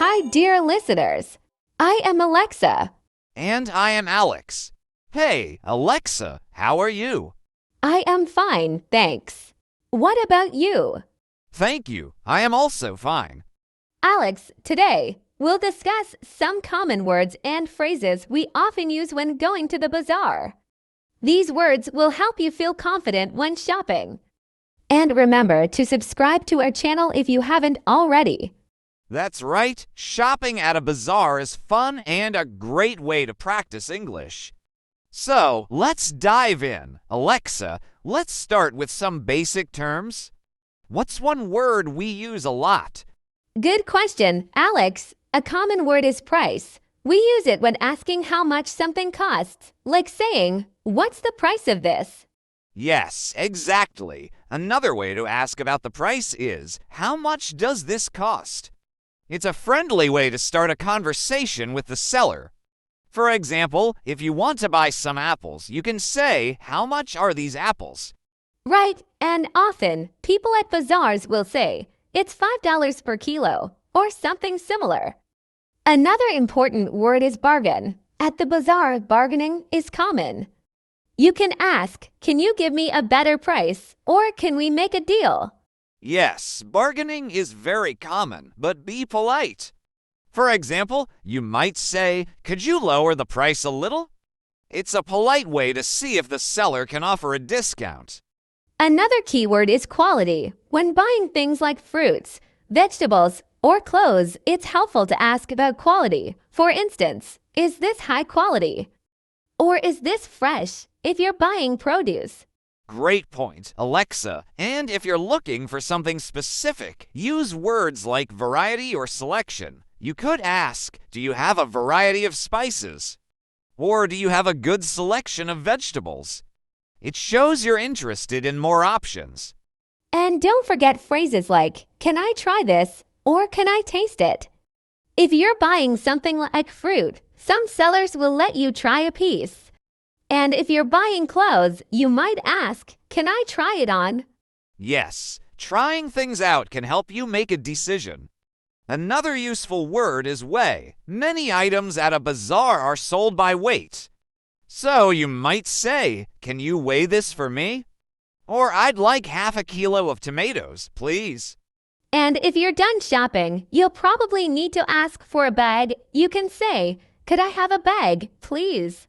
Hi, dear listeners. I am Alexa. And I am Alex. Hey, Alexa, how are you? I am fine, thanks. What about you? Thank you. I am also fine. Alex, today we'll discuss some common words and phrases we often use when going to the bazaar. These words will help you feel confident when shopping. And remember to subscribe to our channel if you haven't already. That's right. Shopping at a bazaar is fun and a great way to practice English. So, let's dive in. Alexa, let's start with some basic terms. What's one word we use a lot? Good question, Alex. A common word is price. We use it when asking how much something costs, like saying, "What's the price of this?" Yes, exactly. Another way to ask about the price is, how much does this cost? It's a friendly way to start a conversation with the seller. For example, if you want to buy some apples, you can say, "How much are these apples?" Right, and often people at bazaars will say, "It's $5 per kilo," or something similar. Another important word is bargain. At the bazaar, bargaining is common. You can ask, "Can you give me a better price?" or "Can we make a deal?" Yes, bargaining is very common, but be polite. For example, you might say, "Could you lower the price a little?" It's a polite way to see if the seller can offer a discount. Another key word is quality. When buying things like fruits, vegetables, or clothes, it's helpful to ask about quality. For instance, "Is this high quality?" or "Is this fresh?" if you're buying produce. Great point, Alexa. And if you're looking for something specific, use words like variety or selection. You could ask, "Do you have a variety of spices?" Or "Do you have a good selection of vegetables?" It shows you're interested in more options. And don't forget phrases like, "Can I try this?" or "Can I taste it?" If you're buying something like fruit, some sellers will let you try a piece. And if you're buying clothes, you might ask, "Can I try it on?" Yes, trying things out can help you make a decision. Another useful word is weigh. Many items at a bazaar are sold by weight. So you might say, "Can you weigh this for me?" Or "I'd like half a kilo of tomatoes, please." And if you're done shopping, you'll probably need to ask for a bag. You can say, "Could I have a bag, please?"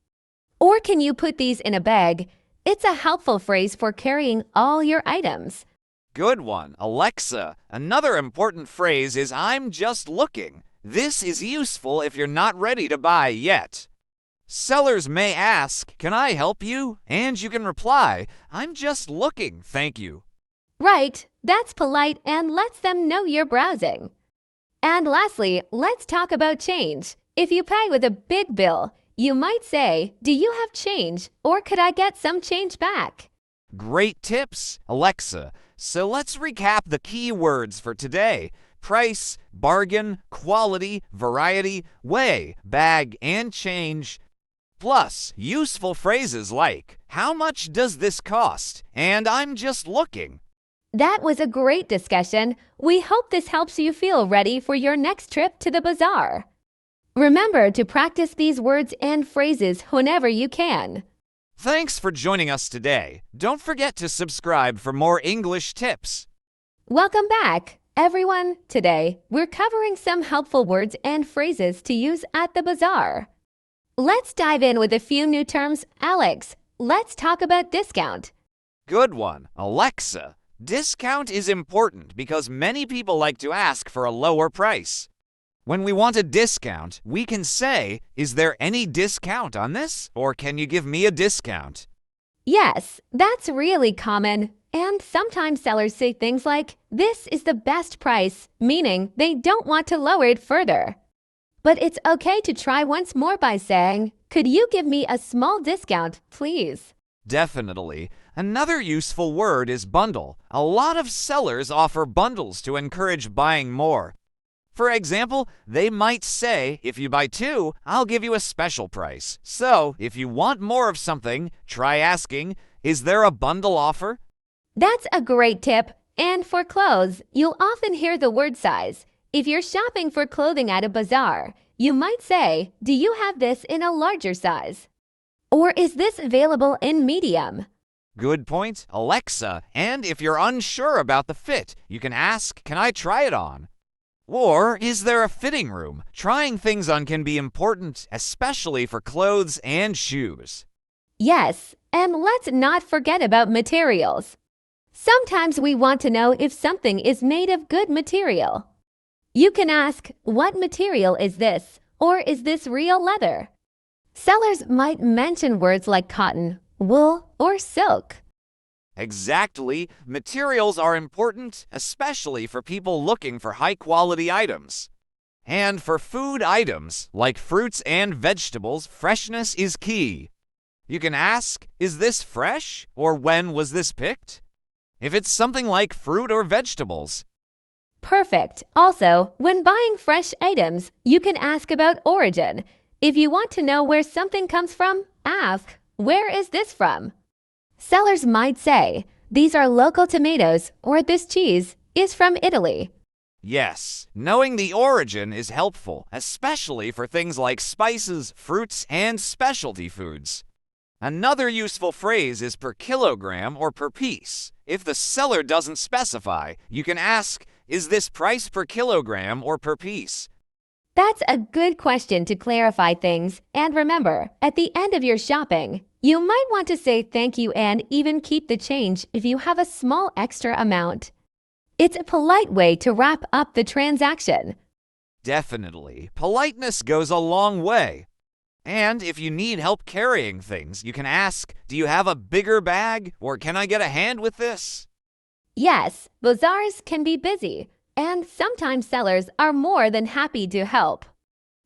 Or "Can you put these in a bag?" It's a helpful phrase for carrying all your items. Good one, Alexa. Another important phrase is "I'm just looking." This is useful if you're not ready to buy yet. Sellers may ask, "Can I help you?" And you can reply, "I'm just looking, thank you." Right, that's polite and lets them know you're browsing. And lastly, let's talk about change. If you pay with a big bill, you might say, "Do you have change?" or "Could I get some change back?" Great tips, Alexa. So let's recap the key words for today. Price, bargain, quality, variety, weigh, bag, and change. Plus, useful phrases like, "How much does this cost?" and "I'm just looking." That was a great discussion. We hope this helps you feel ready for your next trip to the bazaar. Remember to practice these words and phrases whenever you can. Thanks for joining us today. Don't forget to subscribe for more English tips. Welcome back, everyone. Today, we're covering some helpful words and phrases to use at the bazaar. Let's dive in with a few new terms. Alex, let's talk about discount. Good one, Alexa. Discount is important because many people like to ask for a lower price. When we want a discount, we can say, "Is there any discount on this?" or "Can you give me a discount?" Yes, that's really common. And sometimes sellers say things like, "This is the best price," meaning they don't want to lower it further. But it's okay to try once more by saying, "Could you give me a small discount, please?" Definitely. Another useful word is bundle. A lot of sellers offer bundles to encourage buying more. For example, they might say, "If you buy two, I'll give you a special price." So, if you want more of something, try asking, "Is there a bundle offer?" That's a great tip. And for clothes, you'll often hear the word size. If you're shopping for clothing at a bazaar, you might say, "Do you have this in a larger size?" Or "Is this available in medium?" Good point, Alexa. And if you're unsure about the fit, you can ask, "Can I try it on?" Or, "Is there a fitting room?" Trying things on can be important, especially for clothes and shoes. Yes, and let's not forget about materials. Sometimes we want to know if something is made of good material. You can ask, "What material is this?" or "Is this real leather?" Sellers might mention words like cotton, wool, or silk. Exactly. Materials are important, especially for people looking for high-quality items. And for food items, like fruits and vegetables, freshness is key. You can ask, "Is this fresh?" or "When was this picked?" if it's something like fruit or vegetables. Perfect. Also, when buying fresh items, you can ask about origin. If you want to know where something comes from, ask, "Where is this from?" Sellers might say, "These are local tomatoes," or "This cheese is from Italy." Yes, knowing the origin is helpful, especially for things like spices, fruits, and specialty foods. Another useful phrase is per kilogram or per piece. If the seller doesn't specify, you can ask, "Is this price per kilogram or per piece?" That's a good question to clarify things. And remember, at the end of your shopping, you might want to say thank you and even keep the change if you have a small extra amount. It's a polite way to wrap up the transaction. Definitely. Politeness goes a long way. And if you need help carrying things, you can ask, "Do you have a bigger bag?" or "Can I get a hand with this?" Yes, bazaars can be busy, and sometimes sellers are more than happy to help.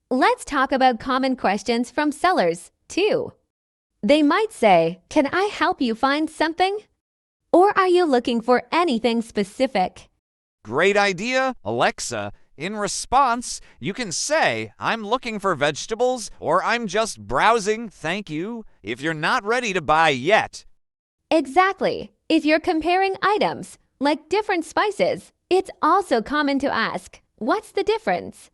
Let's talk about common questions from sellers, too. They might say, "Can I help you find something?" Or "Are you looking for anything specific?" Great idea, Alexa. In response, you can say, "I'm looking for vegetables," or "I'm just browsing, thank you," if you're not ready to buy yet. Exactly. If you're comparing items, like different spices, it's also common to ask, "What's the difference?"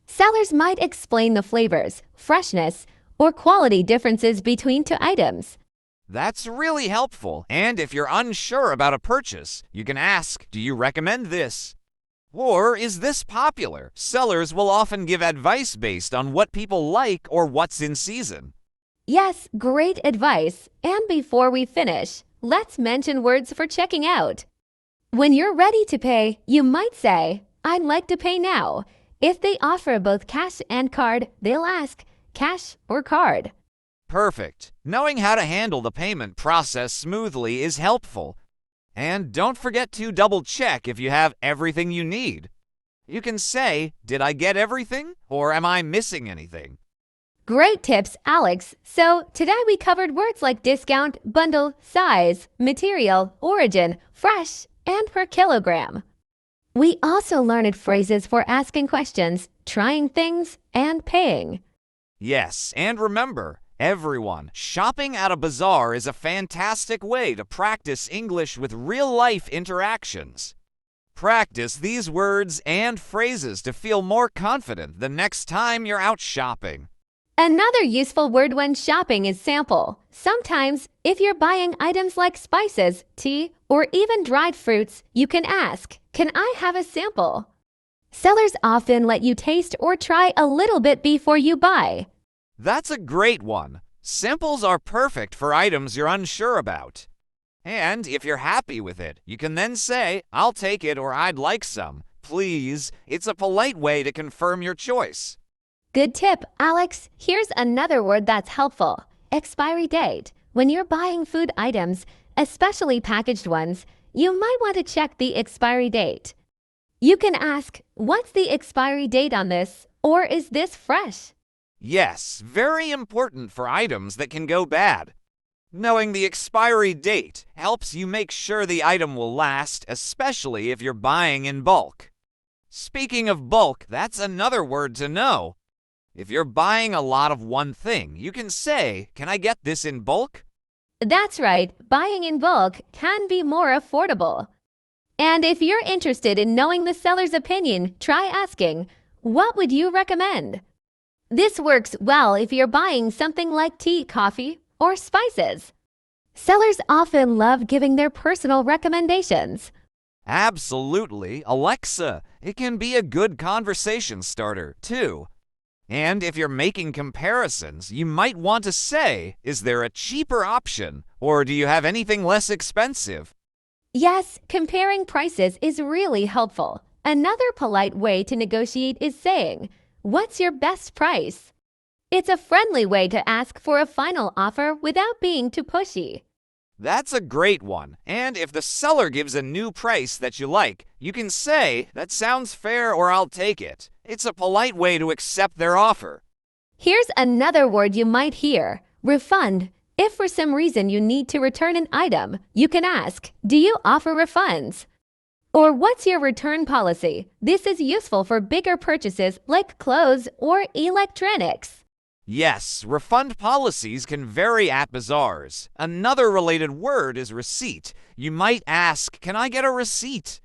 Sellers might explain the flavors, freshness, or quality differences between two items. That's really helpful. And if you're unsure about a purchase, you can ask, "Do you recommend this?" Or "Is this popular?" Sellers will often give advice based on what people like or what's in season. Yes, great advice. And before we finish, let's mention words for checking out. When you're ready to pay, you might say, "I'd like to pay now." If they offer both cash and card, they'll ask, "Cash or card?" Perfect. Knowing how to handle the payment process smoothly is helpful. And don't forget to double-check if you have everything you need. You can say, "Did I get everything?" or "Am I missing anything?" Great tips, Alex. So today we covered words like discount, bundle, size, material, origin, fresh, and per kilogram. We also learned phrases for asking questions, trying things, and paying. Yes, and remember, everyone, shopping at a bazaar is a fantastic way to practice English with real-life interactions. Practice these words and phrases to feel more confident the next time you're out shopping. Another useful word when shopping is sample. Sometimes, if you're buying items like spices, tea, or even dried fruits, you can ask, "Can I have a sample?" Sellers often let you taste or try a little bit before you buy. That's a great one. Samples are perfect for items you're unsure about. And if you're happy with it, you can then say, "I'll take it," or "I'd like some, please." It's a polite way to confirm your choice. Good tip, Alex. Here's another word that's helpful. Expiry date. When you're buying food items, especially packaged ones, you might want to check the expiry date. You can ask, "What's the expiry date on this?" or "Is this fresh?" Yes, very important for items that can go bad. Knowing the expiry date helps you make sure the item will last, especially if you're buying in bulk. Speaking of bulk, that's another word to know. If you're buying a lot of one thing, you can say, "Can I get this in bulk?" That's right, buying in bulk can be more affordable. And if you're interested in knowing the seller's opinion, try asking, "What would you recommend?" This works well if you're buying something like tea, coffee, or spices. Sellers often love giving their personal recommendations. Absolutely, Alexa. It can be a good conversation starter, too. And if you're making comparisons, you might want to say, is there a cheaper option, or do you have anything less expensive? Yes, comparing prices is really helpful. Another polite way to negotiate is saying, "What's your best price?" It's a friendly way to ask for a final offer without being too pushy. That's a great one. And if the seller gives a new price that you like, you can say, "That sounds fair," or "I'll take it." It's a polite way to accept their offer. Here's another word you might hear, refund. If for some reason you need to return an item, you can ask, "Do you offer refunds?" Or "What's your return policy?" This is useful for bigger purchases like clothes or electronics. Yes, refund policies can vary at bazaars. Another related word is receipt. You might ask, "Can I get a receipt?"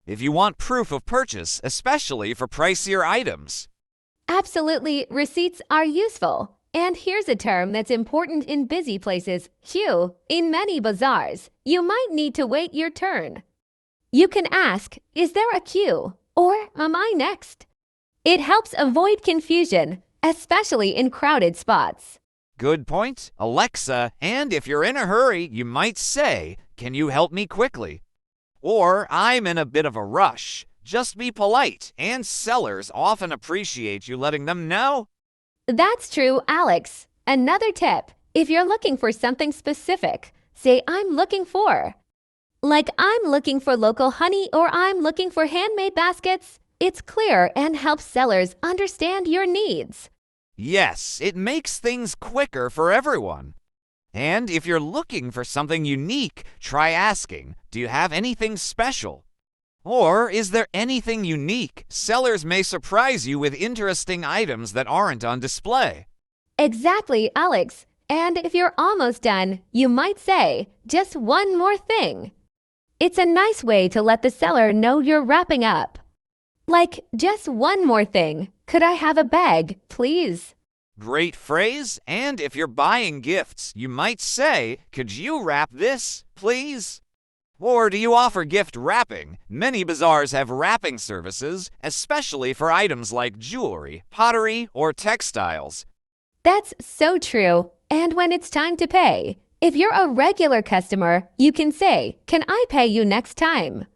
if you want proof of purchase, especially for pricier items. Absolutely, receipts are useful. And here's a term that's important in busy places, queue. In many bazaars, you might need to wait your turn. You can ask, "Is there a queue?" or "Am I next?" It helps avoid confusion, especially in crowded spots. Good point, Alexa. And if you're in a hurry, you might say, "Can you help me quickly?" Or, "I'm in a bit of a rush." Just be polite, and sellers often appreciate you letting them know. That's true, Alex. Another tip, if you're looking for something specific, say, "I'm looking for." Like, "I'm looking for local honey," or "I'm looking for handmade baskets." It's clear and helps sellers understand your needs. Yes, it makes things quicker for everyone. And if you're looking for something unique, try asking, "Do you have anything special?" Or, "Is there anything unique?" Sellers may surprise you with interesting items that aren't on display. Exactly, Alex. And if you're almost done, you might say, "Just one more thing." It's a nice way to let the seller know you're wrapping up. Like, "Just one more thing. Could I have a bag, please?" Great phrase. And if you're buying gifts, you might say, "Could you wrap this, please?" Or, "Do you offer gift wrapping?" Many bazaars have wrapping services, especially for items like jewelry, pottery, or textiles. That's so true. And when it's time to pay, if you're a regular customer, you can say, "Can I pay you next time?"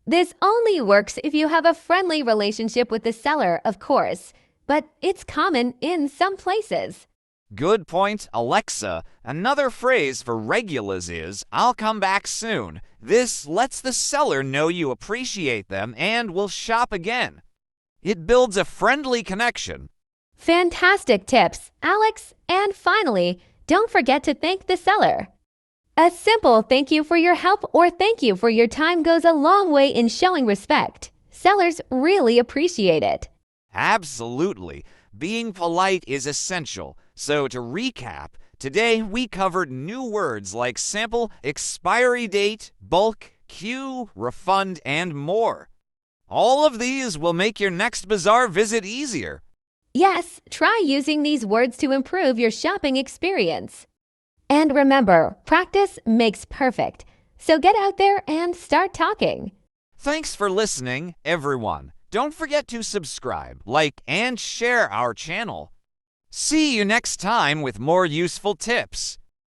This only works if you have a friendly relationship with the seller, of course, but it's common in some places. Good point, Alexa. Another phrase for regulars is, "I'll come back soon." This lets the seller know you appreciate them and will shop again. It builds a friendly connection. Fantastic tips, Alex. And finally, don't forget to thank the seller. A simple "thank you for your help" or "thank you for your time" goes a long way in showing respect. Sellers really appreciate it. Absolutely. Being polite is essential. So to recap, today we covered new words like sample, expiry date, bulk, queue, refund, and more. All of these will make your next bazaar visit easier. Yes, try using these words to improve your shopping experience. And remember, practice makes perfect. So get out there and start talking. Thanks for listening, everyone. Don't forget to subscribe, like, and share our channel. See you next time with more useful tips.